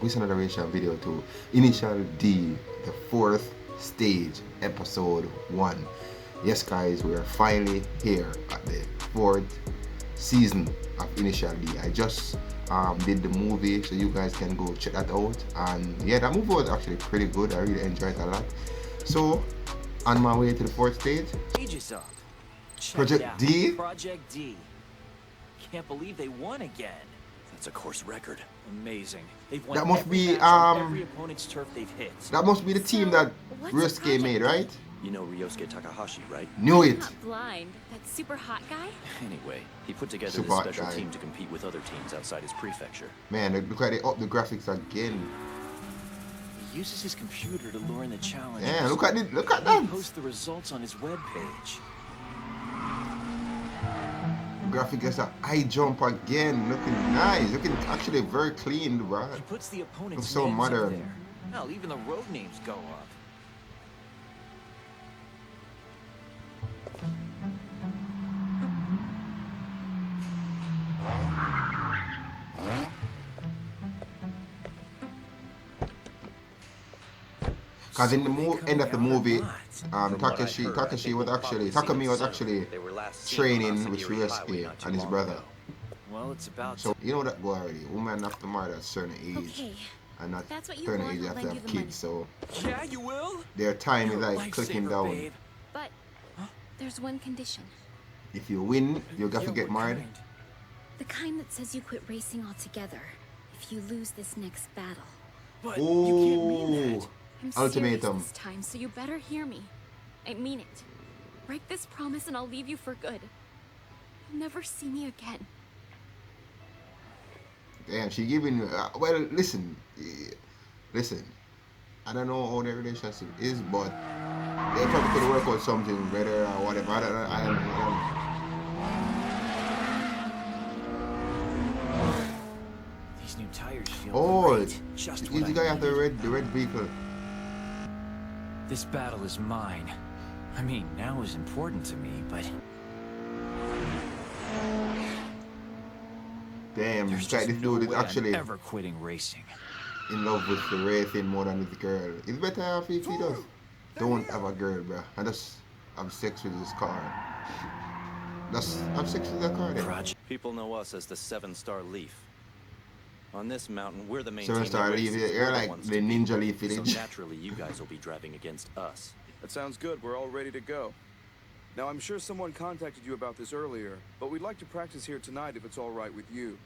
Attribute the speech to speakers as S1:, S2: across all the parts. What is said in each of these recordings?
S1: with another reaction video to Initial D, the 4th stage, episode 1. Yes guys, we are finally here at the 4th season of Initial D. I just did the movie, so you guys can go check that out. And yeah, that movie was actually pretty good. I really enjoyed it a lot. So on my way to the 4th stage, Project D.
S2: Project D. Can't believe they won again.
S3: That's a course record.
S2: Amazing. They've won
S1: That must
S2: every
S1: be
S2: match on every opponent's turf they've hit.
S1: that must be the team that
S4: what's
S1: Ryosuke made, right?
S3: You know Ryosuke Takahashi, right?
S1: Knew
S4: I'm
S1: it.
S4: not blind. That super hot guy?
S3: Anyway, he put together
S1: Super
S3: this
S1: hot
S3: special
S1: guy.
S3: team to compete with other teams outside his prefecture.
S1: Man, look like they up the graphics again.
S2: He uses his computer to lure in the challenge.
S1: Yeah, look at it. Look at
S2: He
S1: that.
S2: posts the results on his webpage.
S1: Graphic is a high jump again. Looking nice. Looking actually very clean, bro.
S2: He puts the opponent's
S1: Looks so
S2: names up
S1: modern.
S2: there. Hell, even the road names go up.
S1: Cause in the end of the movie,
S3: From what I've
S1: Takumi
S3: heard, I think we'll probably see
S1: was
S3: them soon.
S1: actually
S3: They were last seen
S1: training
S3: on
S1: with
S3: Siberian Highway
S1: Ryosuke
S3: not too
S1: and his
S3: long
S1: brother.
S3: ago.
S2: Well, it's about
S1: So you know that go already. Woman have to marry at a certain age,
S4: Okay.
S1: and not
S4: That's what you
S1: certain
S4: want,
S1: age you
S4: I'll
S1: have to
S4: lend
S1: have
S4: you the money.
S1: kids. So
S2: Yeah, you will?
S1: their time is
S2: You're a
S1: like clicking
S2: lifesaver,
S1: down.
S2: babe.
S4: But there's one condition.
S1: If you win, you got to
S2: Yeah,
S1: get
S2: what
S1: married.
S2: kind?
S4: The kind that says you quit racing altogether if you lose this next battle.
S2: But you can't mean
S1: Oh,
S2: that.
S4: I'm
S1: ultimatum.
S4: serious this time, so you better hear me. I mean it. Break this promise and I'll leave you for good. You'll never see me again.
S1: Damn, she giving. Well, listen. I don't know how their relationship is, but they probably could work out something better or whatever. I don't know.
S2: These new tires feel
S1: Oh,
S2: great. Just
S1: he's
S2: what
S1: the
S2: I
S1: guy after
S2: needed.
S1: the red vehicle.
S2: This battle is mine. I mean, now is important to me, but
S1: Damn,
S2: there's
S1: this guy,
S2: just
S1: this
S2: no
S1: dude is
S2: way
S1: actually
S2: I'm ever quitting racing.
S1: in love with the racing more than with the girl. It's better if he does. Don't have a girl, bro. And just have sex with his car. Just have sex with the car then.
S2: Project.
S3: People know us as the 7-Star Leaf. On this mountain, we're the main
S1: 7-Star
S3: team. that
S1: Leaf,
S3: races.
S1: you're
S3: We're
S1: like
S3: ones
S1: the
S3: to beat.
S1: Ninja Leaf
S3: So
S1: village.
S3: naturally, you guys will be driving against us.
S5: That sounds good. We're all ready to go. Now, I'm sure someone contacted you about this earlier, but we'd like to practice here tonight if it's all right with you.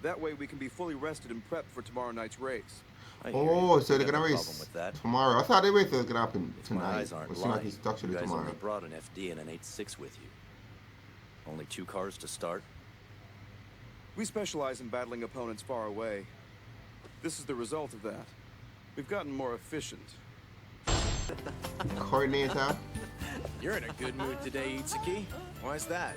S5: That way we can be fully rested and prepped for tomorrow night's race.
S3: I hear
S1: Oh,
S3: you.
S1: so they're
S3: Got
S1: gonna
S3: no
S1: race
S3: problem with that.
S1: tomorrow. I thought the race was gonna happen
S3: If my
S1: tonight.
S3: eyes aren't
S1: But it's not
S3: lying,
S1: his
S3: you
S1: actually
S3: guys
S1: tomorrow.
S3: only brought an FD and an 8.6 with you. Only 2 cars to start.
S5: We specialize in battling opponents far away. This is the result of that. We've gotten more efficient.
S1: Coordinator.
S6: You're in a good mood today, Itsuki. Why's that?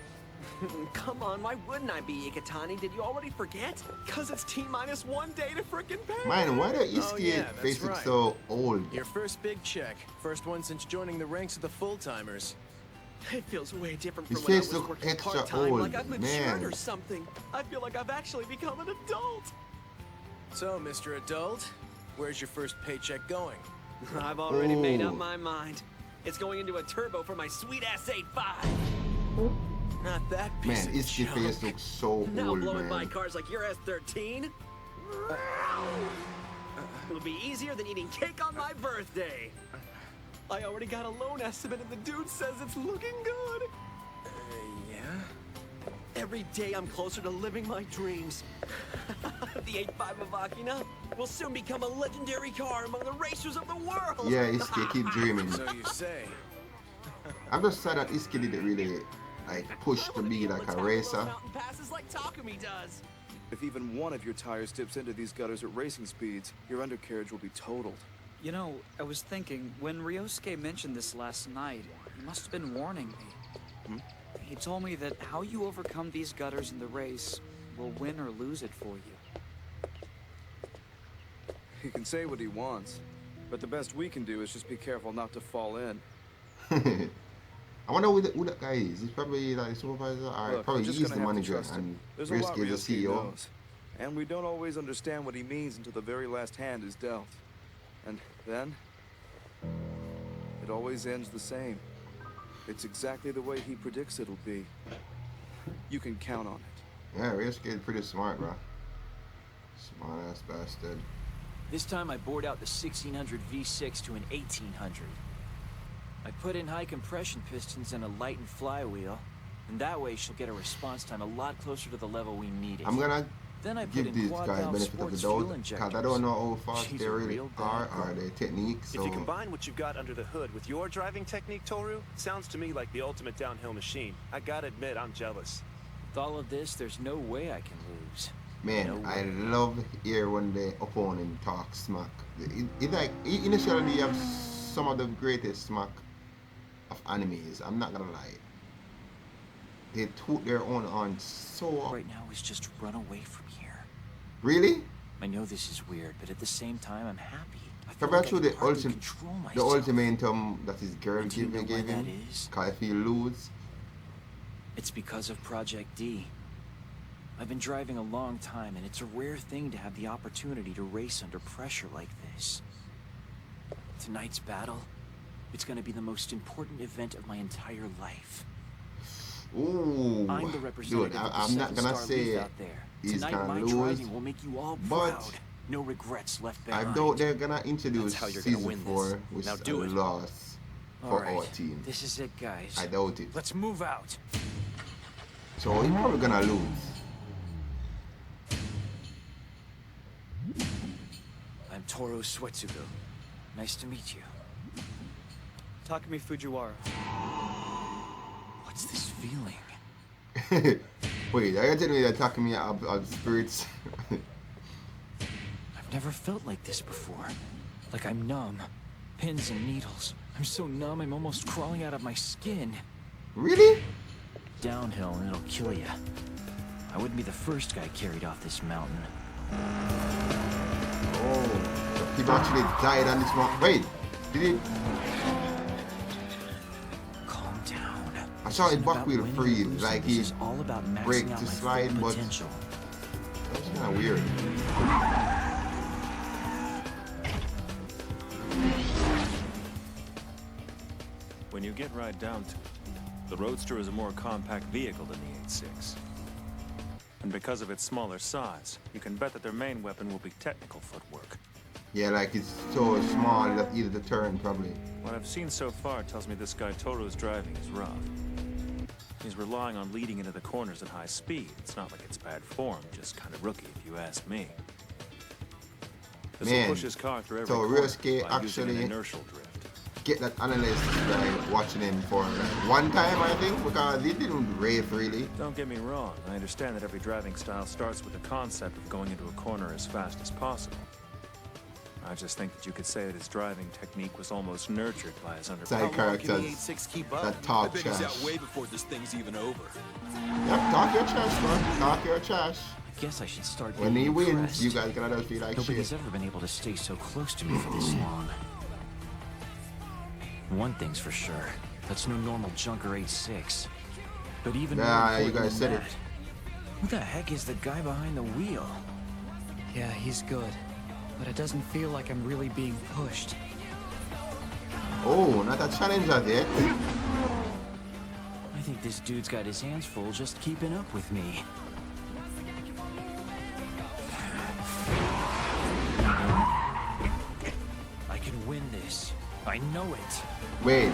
S7: Come on, why wouldn't I be, Ikatani? Did you already forget? Cause it's T-minus 1 day to frickin' pay!
S1: Man, why the East
S6: Oh,
S1: Gate
S6: yeah, that's
S1: face look
S6: right.
S1: so old?
S6: Your first big check. First one since joining the ranks of the full-timers.
S7: It feels way different
S1: His
S7: from when I
S1: face
S7: was
S1: look
S7: working
S1: extra
S7: part-time,
S1: old,
S7: like I've matured
S1: man.
S7: or something. I feel like I've actually become an adult.
S6: So, Mr. Adult, where's your first paycheck going?
S7: I've already made
S1: Oh.
S7: up my mind. It's going into a turbo for my sweet-ass 8.5.
S6: Not that piece
S1: Man,
S6: of
S1: East Gate
S6: junk.
S1: face looks so
S7: Now
S1: old,
S7: blowing by
S1: man.
S7: cars like your S13? It'll be easier than eating cake on my birthday. I already got a loan estimate and the dude says it's looking good.
S6: Yeah?
S7: Every day I'm closer to living my dreams. The 8.5 of Akina will soon become a legendary car among the racers of the world.
S1: Yeah, East Gate keep dreaming.
S6: So you say.
S1: I'm just sad that East Gate didn't really like push to be like a racer.
S7: Mountain passes like Takumi does.
S5: If even one of your tires dips into these gutters at racing speeds, your undercarriage will be totaled.
S8: You know, I was thinking, when Ryosuke mentioned this last night, he must have been warning me. He told me that how you overcome these gutters in the race will win or lose it for you.
S5: He can say what he wants, but the best we can do is just be careful not to fall in.
S1: I wonder who that guy is. He's probably like supervisor or
S5: Look,
S1: probably
S5: we're just
S1: he's
S5: gonna
S1: the
S5: have to
S1: manager
S5: trust him.
S1: and
S5: There's a lot
S1: Ryosuke is the
S5: Ryosuke
S1: CEO.
S5: knows. And we don't always understand what he means until the very last hand is dealt. And then, it always ends the same. It's exactly the way he predicts it'll be. You can count on it.
S1: Yeah, Ryosuke's pretty smart, bro. Smart ass bastard.
S2: This time I bored out the 1600 V6 to an 1800. I put in high compression pistons and a lightened flywheel, and that way she'll get a response time a lot closer to the level we need it.
S1: I'm gonna
S2: Then I put
S1: give
S2: in
S1: these
S2: quad
S1: guys
S2: valve
S1: benefit of the
S2: sports
S1: doubt
S2: fuel
S1: because
S2: injectors.
S1: I don't know how fast
S2: She's
S1: they
S2: a
S1: really
S2: real
S1: are
S2: bad
S1: or their technique. So
S9: If you combine what you've got under the hood with your driving technique, Toru, sounds to me like the ultimate downhill machine. I gotta admit, I'm jealous.
S2: With all of this, there's no way I can lose.
S1: man,
S2: No
S1: I
S2: way.
S1: love hear when the opponent talks smack. Initially you have some of the greatest smack of animes. I'm not gonna lie. They toot their own on so
S2: Right now is just run away from here.
S1: Really?
S2: I know this is weird, but at the same time, I'm happy. I feel
S1: Probably
S2: like I
S1: through
S2: can
S1: the
S2: hardly control
S1: the
S2: myself.
S1: ultimatum that his girl
S2: And do you know why
S1: gave him.
S2: that is?
S1: Cause if he lose,
S2: It's because of Project D. I've been driving a long time, and it's a rare thing to have the opportunity to race under pressure like this. Tonight's battle, it's gonna be the most important event of my entire life.
S1: ooh,
S2: I'm the representative
S1: dude,
S2: of the
S1: I'm not gonna
S2: seven-star leaf
S1: say
S2: out there.
S1: he's
S2: Tonight,
S1: gonna
S2: my
S1: lose,
S2: driving will make you all
S1: but
S2: proud. No regrets left
S1: I
S2: behind.
S1: doubt they're gonna introduce
S3: That's how you're gonna
S1: season
S3: win this.
S1: 4 with
S3: Now
S1: a
S3: do it.
S1: loss
S2: All
S1: for
S2: right,
S1: our team.
S2: this is it, guys.
S1: I doubt it.
S2: Let's move out.
S1: So he's probably gonna lose.
S2: I'm Toru Suetsugu. Nice to meet you.
S8: Takumi Fujiwara.
S2: What's this feeling?
S1: Wait, are you telling me they're attacking me of spirits?
S2: I've never felt like this before. Like I'm numb. Pins and needles. I'm so numb I'm almost crawling out of my skin.
S1: Really?
S2: Downhill and it'll kill you. I wouldn't be the first guy carried off this mountain.
S1: Oh, so people actually died on this one. Wait, did he?
S2: Calm down.
S1: I saw his
S2: This isn't
S1: back
S2: about
S1: wheel
S2: winning or
S1: freeze,
S2: losing.
S1: like
S2: This
S1: he
S2: is all about maxing
S1: brake
S2: out
S1: to
S2: my
S1: slide,
S2: full
S1: but
S2: potential.
S1: that's kind of weird.
S3: When you get right down to it, the Roadster is a more compact vehicle than the 8.6. And because of its smaller size, you can bet that their main weapon will be technical footwork.
S1: Yeah, like it's so small that easy to turn, probably.
S3: What I've seen so far tells me this guy Toru's driving is rough. He's relying on leading into the corners at high speed. It's not like it's bad form, just kind of rookie if you ask me. This will
S1: Man,
S3: push his car through every
S1: so
S3: corner
S1: Ryosuke
S3: by using an
S1: actually
S3: inertial drift.
S1: get that analyst guy watching him for like one time, I think, because he didn't race really.
S3: Don't get me wrong, I understand that every driving style starts with the concept of going into a corner as fast as possible. I just think that you could say that his driving technique was almost nurtured by his under.
S1: Side characters that talk
S7: I bet he's
S1: trash.
S7: out way before this thing's even over.
S1: Yep, talk your trash, bro. Talk your trash.
S2: I guess I should start
S1: When
S2: getting
S1: he wins,
S2: impressed.
S1: you guys gonna just feel like
S2: Nobody's
S1: shit.
S2: ever been able to stay so close to me for this long. One thing's for sure, that's no normal Junker 8.6. But even more
S1: Nah, you
S2: important
S1: guys
S2: than
S1: said
S2: that,
S1: it.
S2: who the heck is the guy behind the wheel?
S8: Yeah, he's good. But it doesn't feel like I'm really being pushed.
S1: Oh, not a challenge out there.
S2: I think this dude's got his hands full just keeping up with me. I can win this. I know it.
S1: Wait,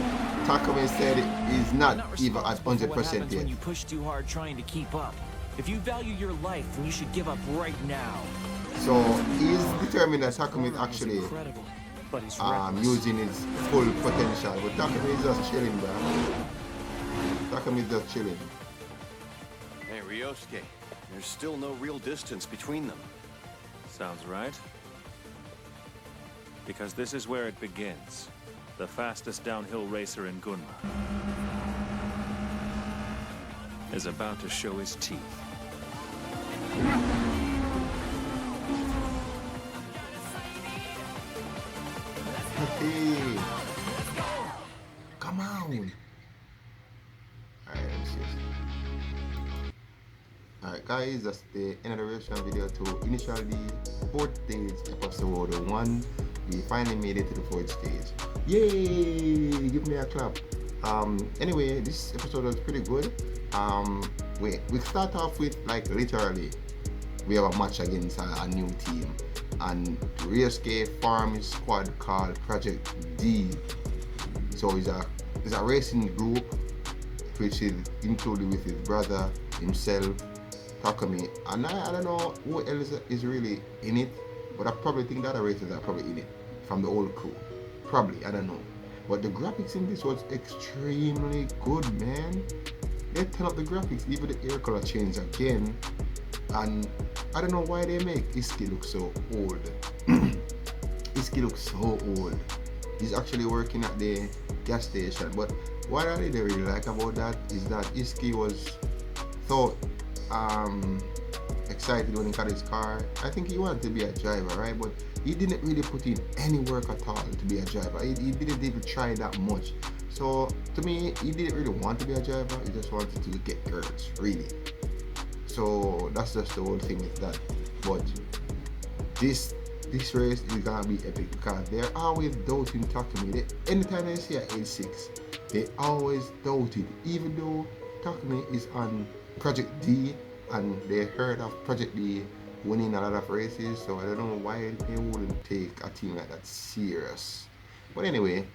S1: Takumi said he's
S2: I'm
S1: not
S2: not
S1: even at
S2: responsible for what
S1: 100%
S2: happens
S1: yet.
S2: when you push too hard trying to keep up. If you value your life, then you should give up right now.
S1: So he's determined that Takumi is
S2: Goron
S1: actually
S2: incredible, but he's reckless.
S1: using his full potential. But Takumi is just chilling, bro. Takumi is just chilling.
S7: Hey, Ryosuke, there's still no real distance between them.
S3: Sounds right. Because this is where it begins. The fastest downhill racer in Gunma is about to show his teeth.
S1: Hey. Come on. Alright, let's see. Alright guys, that's the end of the reaction video to Initial D 4th stage episode 1. We finally made it to the 4th stage. Yay! Give me a clap. Anyway, this episode was pretty good. We start off with, like, literally we have a match against a new team, and Ryosuke formed his squad called Project D. So it's a racing group which is included with his brother, himself, Takumi, and I don't know who else is really in it, but I probably think the other races are probably in it from the old crew. Probably, I don't know. But the graphics in this was extremely good, man. They turn up the graphics, even the air color changed again, and I don't know why they make Iski look so old. Iski looks so old. He's actually working at the gas station, but what I really like about that is that Iski was so excited when he got his car. I think he wanted to be a driver, right? But he didn't really put in any work at all to be a driver. He didn't even try that much. So to me, he didn't really want to be a driver. He just wanted to get girls, really. So that's just the whole thing with that. But this race is gonna be epic because they're always doubting Takumi. Anytime they see an 86, they always doubt it, even though Takumi is on Project D and they heard of Project D winning a lot of races, so I don't know why they wouldn't take a team like that serious. But anyway,